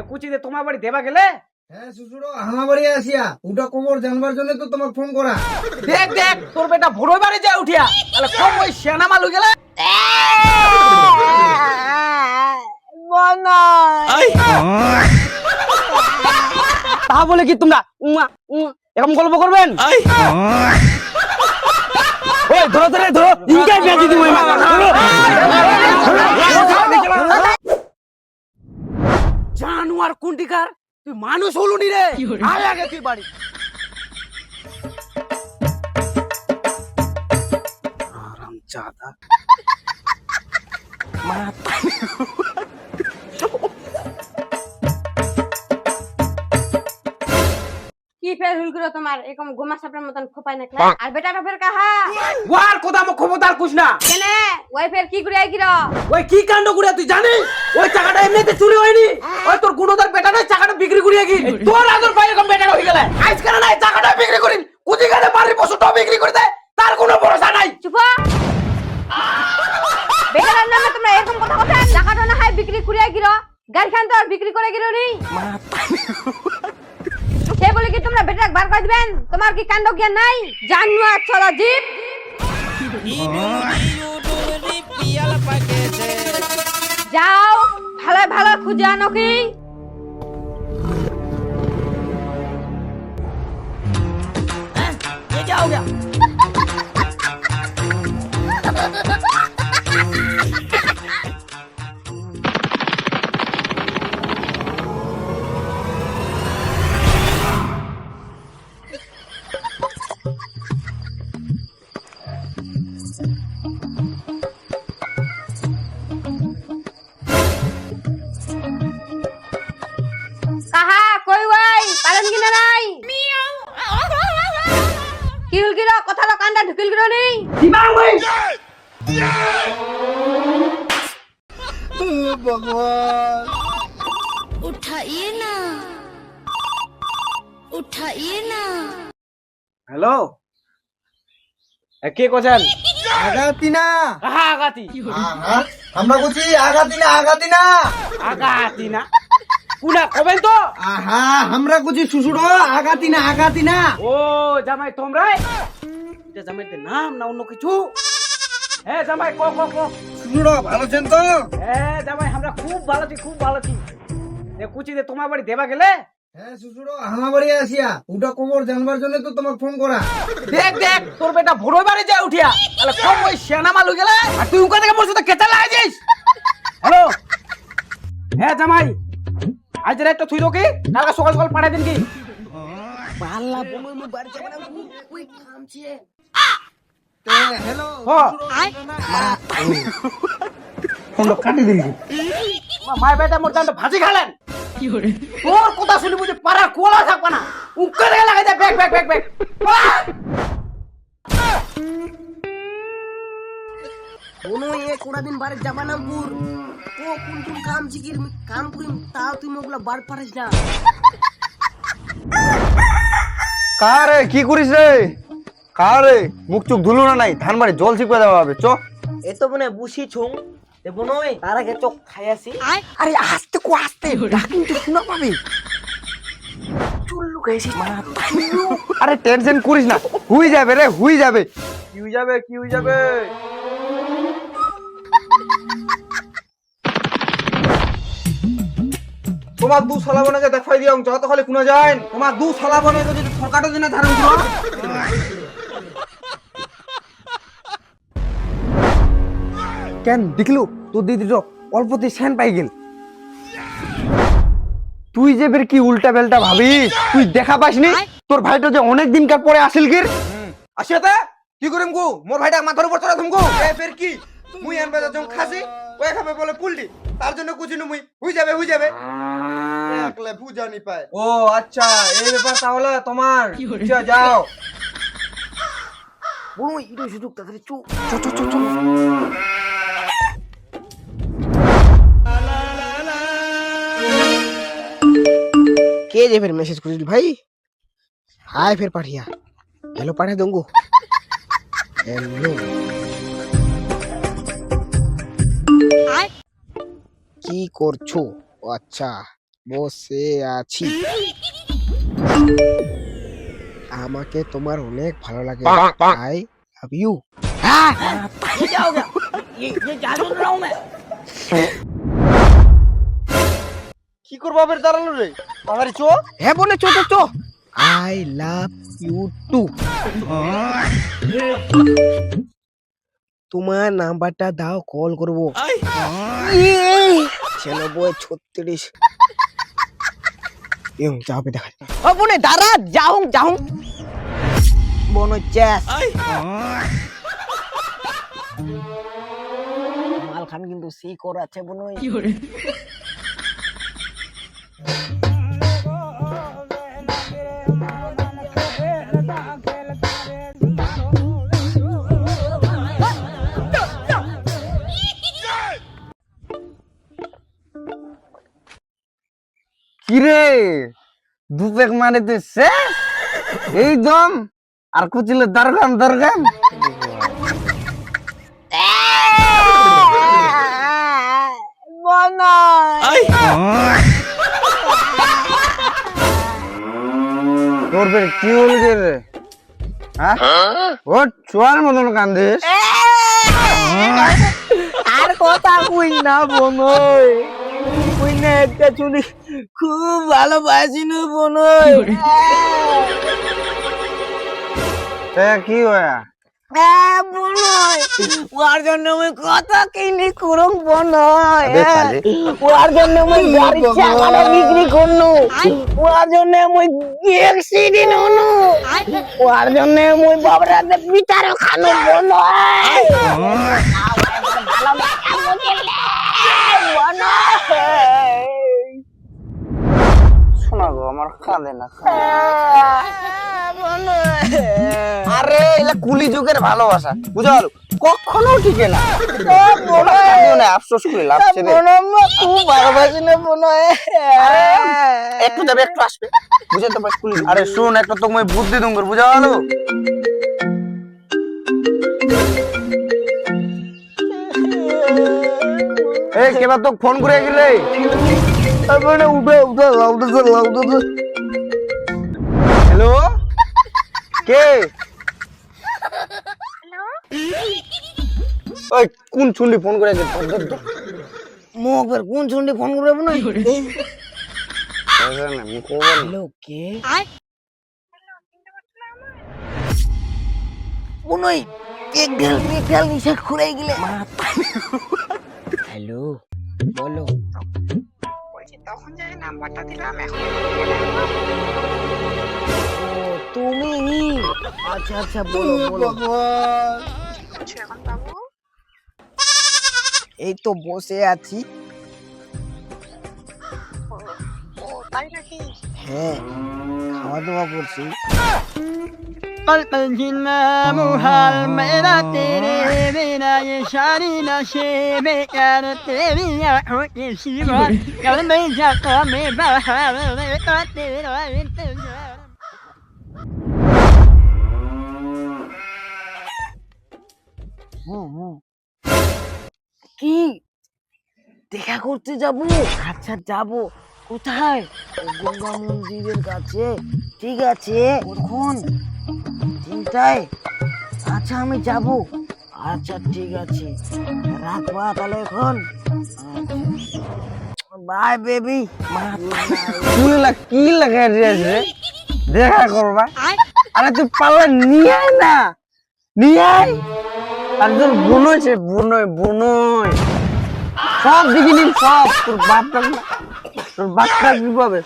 কুচিতে তোমার বাড়ি দেবা গেলে? হ্যাঁ শ্বশুর, আমার বাড়ি আসিয়া ওটা খবর জানবার জন্য তো তোমাকে ফোন করা। দেখ দেখ তোর বেটা ভোর বাড়ি যায় উঠিয়া, তাহলে কম ওই সেনা মালু গেলে তা বলে কি তোমরা এরকম গল্প করবেন? ওই ধরো ধরে ধরো ইনকাই বেঁচে দিব। জানুয়ার কুন্ডিকার, তুই মানুষ হলুনি রে, আয় আগে তুই বাড়ি। আরামজাদা কি ফের হুল করো তোমার এরকম গোমা সাপের মতন খোপায় নাকলা? আর বেটাটা ফের কাহা ওয়ার কথা মো খবরদার কুছ না। কেনে ওই ফের কি করে আইকিরো? ওই কি কাণ্ড করে তুই জানিস? ওই টাকাটা এমনিতে চুরি হয়নি, ওই তোর গুণদার বেটাটা টাকাটা বিক্রি করিয়া কি তোর আদর পাই এরকম বেটাটা হয়ে গেলে আজ কেন নাই টাকাটা বিক্রি করিন কুচি গানে বাড়ির পশুটা বিক্রি করে দে, তার কোনো ভরসা নাই। চুপ বেটার নামে তোমরা এরকম কথা কথা টাকাটা না হয় বিক্রি করে আইকিরো, গাড়ি খান তো আর বিক্রি করে গিরো নি। সে বলে কি তোমরা বেটাক বার করে দিবেন? তোমার কি কাণ্ড জ্ঞান নাই? জানুয়ার চলা জিপ যাও ভালো ভালো খুঁজে আনো কি। কাহা কই ওই পারেন কিনা নাই? কি হল গিরো কথা তো কান্দা ঢুকিল গিরো নি দিমা ওই ভগবান, उठाइए ना उठाइए ना। হ্যালো, কে কোছেন? আগাতি না কাহা আগাতি? আমরা বলছি আগাতি না, আগাতি না, আগাতি না কুনা কবেন তো? আহা আমরা বলছি শ্বশুর, আগাতি না, আগাতি না। ও জামাই তোমরাই? এটা জামাইতে নাম না অন্য কিছু? হ্যাঁ জামাই কো কো কো। শ্বশুর ভালো আছেন তো? হ্যাঁ জামাই আমরা খুব ভালো আছি, খুব ভালো আছি। কুচিতে তোমার বাড়ি দেবা গেলে? হ্যাঁ শ্বশুর, আমার বাড়ি আসিয়া ওটা খবর জানবার জন্য তো তোমাকে ফোন করা। দেখ দেখ তোর বেটা ভোর বাড়ি যায় উঠিয়া, তাহলে কম ওই সেনা মালু গেলে আর তুই উকা থেকে মোর সাথে কেতা লাগাইছিস। হ্যালো, হ্যাঁ জামাই আজ রাতটা থুই দোকে, কালকে সকাল সকাল পাঠাই দিন কি? পাল্লা বলো মু বাড়ি যাবে না, ওই কামছে। হ্যালো ফোনটা কাটি দিলি। মাই বেটা মোর জানটা ভাজি খালেন। তোর কথা শুনি বুঝে পাড়া কোলা থাকবে না, উকা থেকে লাগাই দে ব্যাগ ব্যাগ ব্যাগ ব্যাগ। কোনো এ কোড়া দিন বাড়ি যাবা না পুর ও কোন কোন কাম জিগির কাম করিম তাও তুই মোগলা বার পারিস না। কারে কি করিস রে? কারে মুখ চুখ ধুলো না নাই ধান বাড়ি জল ছিপে দেওয়া হবে। চ এ তো মনে বুঝি ছুং দেব নয় তার আগে চোখ খাই আসি। আরে আস্তে কো আস্তে, ডাকিন তো শোনা পাবি। চুল লুকাইছিস মারা। আরে টেনশন করিস না, হুই যাবে রে, হুই যাবে। কি হয়ে যাবে, কি হয়ে যাবে? তোমার দু শালা বনে যে দেখাই দিও যত খালি কোনা যায় তোমার দু শালা বনে যদি সরকারের জন্য ধারণ করো। কেন দেখলু তোর দিদি তো অল্পতে সেন পাই গেল। তুই যে বের কি উল্টা বেলটা ভাবিস, তুই দেখা পাসনি তোর ভাইটা যে অনেক দিনকার পরে আসিল গির আসিয়াতে কি করিম গো মোর ভাইটা মাথার উপর চড়া থুমগো এ ফের কি মুই আনবে যখন খাসি ওই খাবে বলে পুলটি তার জন্য কুচিনু মুই হই যাবে একলে বুঝা নি পায়। ও আচ্ছা এই ব্যাপার, তাহলে তোমার আচ্ছা যাও বড় ইটো সুযোগ তাড়াতাড়ি চু চো के जे फिर मैसेज करिस भाई हाय फिर पाठिया हेलो पाठे दूंगो हेलो কি করছো? আচ্ছা বসে আছি। আমাকে তোমার অনেক ভালো লাগে। I love you. ये क्या हो गया? ये क्या सुन रहा हूँ मैं? কি করবা ফের দাঁড়ালো রে তাড়াতাড়ি চো। হ্যাঁ বলে চো চো চো। I love you too. তোমার নাম্বারটা দাও, কল করবো। 96 যাও দেখা। ও বোনে দাঁড়া, যাও যাও বোন চেস মাল খান কিন্তু সি কর আছে বোন। কিরে দুপেক মানে তুই শেষ এই দম আর কুচিলে দরগাম দরগাম। তোর ফের কি হল রে? হ্যাঁ ও চোয়ার মতন কান্দিস। আর কথা কই না বোন, কই না একটা চুরি খুব ভালোবাসি না বোন। কি হয়া বোন ওর জন্য আমি কত কিনি করুম বোন। ওর জন্য আমি গাড়ি চাকাটা বিক্রি করনু, ওর জন্য আমি অ্যাক্সিডেন্ট হনু, ওর জন্য আমি বাবরাতে পিটার খানো বোন। শোনা গো আমার কাঁদে না। আরে এলা কুলি যুগের ভালোবাসা বুঝালো কখনো টিকে না। আফসোস করে লাভ ছেড়ে খুব ভালোবাসি না বোন। একটু যাবে একটু আসবে বুঝে তো বাস কুলি। আরে শোন একটা তো মই বুদ্ধি দুঙ্গর বুঝা হলো। এই কেবা তো ফোন করে গেলে হ্যালো কে? ওই কোন চুন্ডি ফোন করে গেছে? মোক কোন শুনতে ফোন করবে বোন? হ্যালো কে বোন? এক ঢেল নিশা খুলে গেলে। হ্যালো বলো। ও তুমি? আচ্ছা আচ্ছা বলো বলো। এই তো বসে আছি। হ্যাঁ খাওয়া দাওয়া করছি। কি দেখা করতে যাব? আচ্ছা যাব। কোথায়? গঙ্গা মন্দিরের কাছে। ঠিক আছে কখন? 3টায়। আচ্ছা আমি যাব। আচ্ছা ঠিক আছে রাখবা তাহলে এখন। Bye baby. কি লাগে রে দেখা করবা? আরে তুই পারলে নিয়ে আয় না, নিয়ে আয়। আর তোর বোন হয়েছে বোনই সব দিকে নিন সব। তোর বাপটা কি পাবে?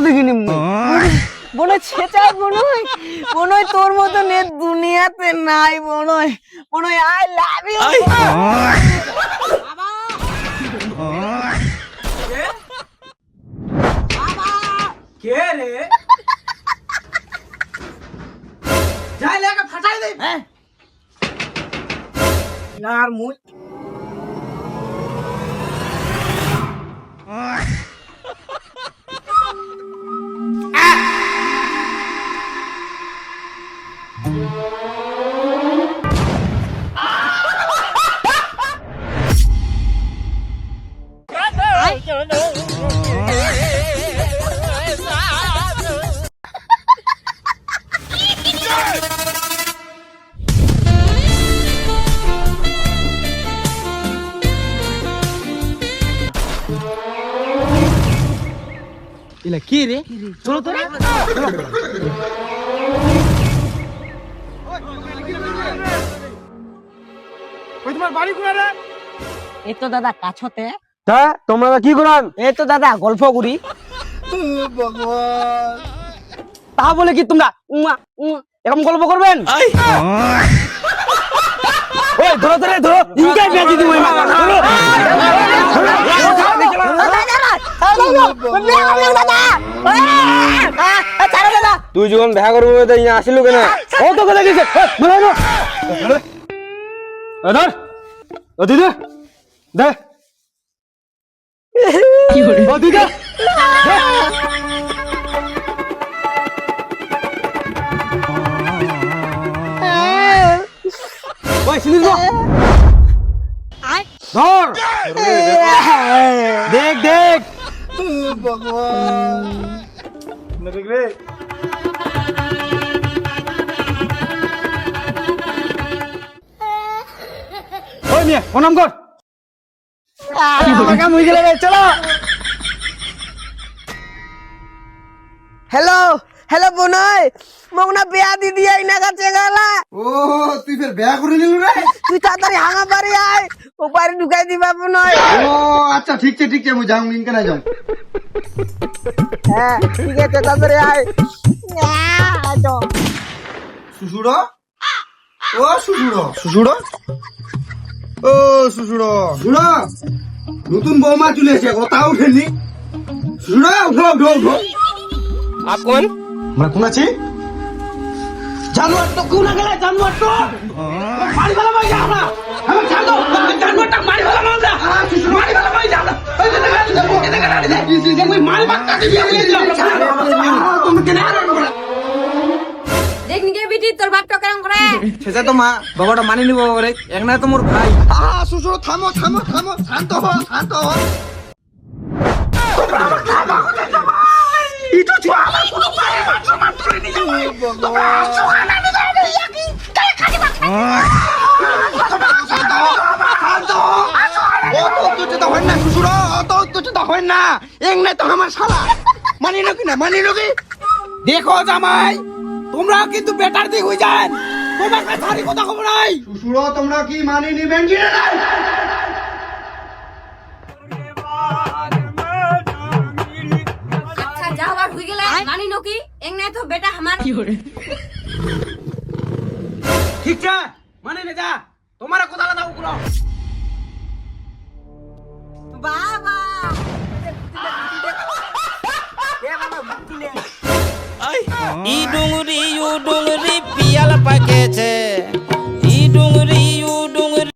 দিকে নিম বোনই ছেচা বোনই তোর মতন এ দুনিয়াতে নাই বোনই। I love you. কে রে? যাই লেগে ফাটাই দে। হ্যাঁ यार मुझ Ay, ইলা কি রে চলো তো ওই তোমার বাড়ি কোথায় রে? এই তো দাদা কাছতে। তা তোমরা কি করান? এই তো দাদা গল্প করি। তা বলে কি তোমরা এরকম গল্প করবেন? ওই ধরো ধরে ধরো ইনকাই বেঁচে দিব তুই যখন দেখা করবো তো ইয়া আসিল কেন? ও তো কথা গেছে ধর ও দিদা দে ও দিদা ওই শুনিস ধর দেখ দেখ ওই মিয়া প্রণাম কর কাম হয়ে গেলে চলো হ্যালো হ্যালো বোনই মোক না বিয়া দি দিয়ে না কাছে গেলা। ও তুই ফের বিয়া করে নিলু রে? তুই তাড়াতাড়ি হাঙা বাড়ি আয়, ও বাড়ি ঢুকাই দিবা বোনই। ও আচ্ছা ঠিক আছে মুই যাও ইনকে না যাও। হ্যাঁ ঠিক আছে তাড়াতাড়ি আয়। আচ্ছা সুসুড়ো ও সুসুড়ো সুসুড়ো ও সুসুড়ো সুসুড়ো নতুন বৌমা চলে এসে কথা উঠেনি। সুসুড়ো উঠো উঠো উঠো। আপন আমরা কোন আছি? জানোয়ার তো কোন গেলে জানোয়ার তো মারি ফেলা ভাই আমরা আমি জানো জানোয়ারটা মারি ফেলা আমরা মারি ফেলা ভাই আমরা ওই যে দেখা দেখা মই মারি বাক্কা দিয়ে দিলাম তুমি কেন দেখ নিকে বিটি তোর বাপ টকেরাম করে। সেটা তো মা বাবাটা মানি নিব করে এক না তো মোর ভাই সুসুড়ো থামো থামো থামো শান্ত হও শান্ত হও। ইটো ছুয়া আমার কোনো পায়ে মাত্র মাত্র নিয়ে যাবে দেখো জামাই তোমরা কিন্তু বেটার দিক হয়ে যান তোমার কাছে সারি কথা খবর নাই সুসুড়ো তোমরা কি মানি নিবেন কি না? আচ্ছা যা হবার হয়ে গেলে মানি নকি এং নাই তো বেটা আমার। ঠিক আছে মানে নে যা তোমার কথা আলাদা উকলো বাবা ઈ ડુંગળી યુ ડુંગળી પિયાલ પાકે છે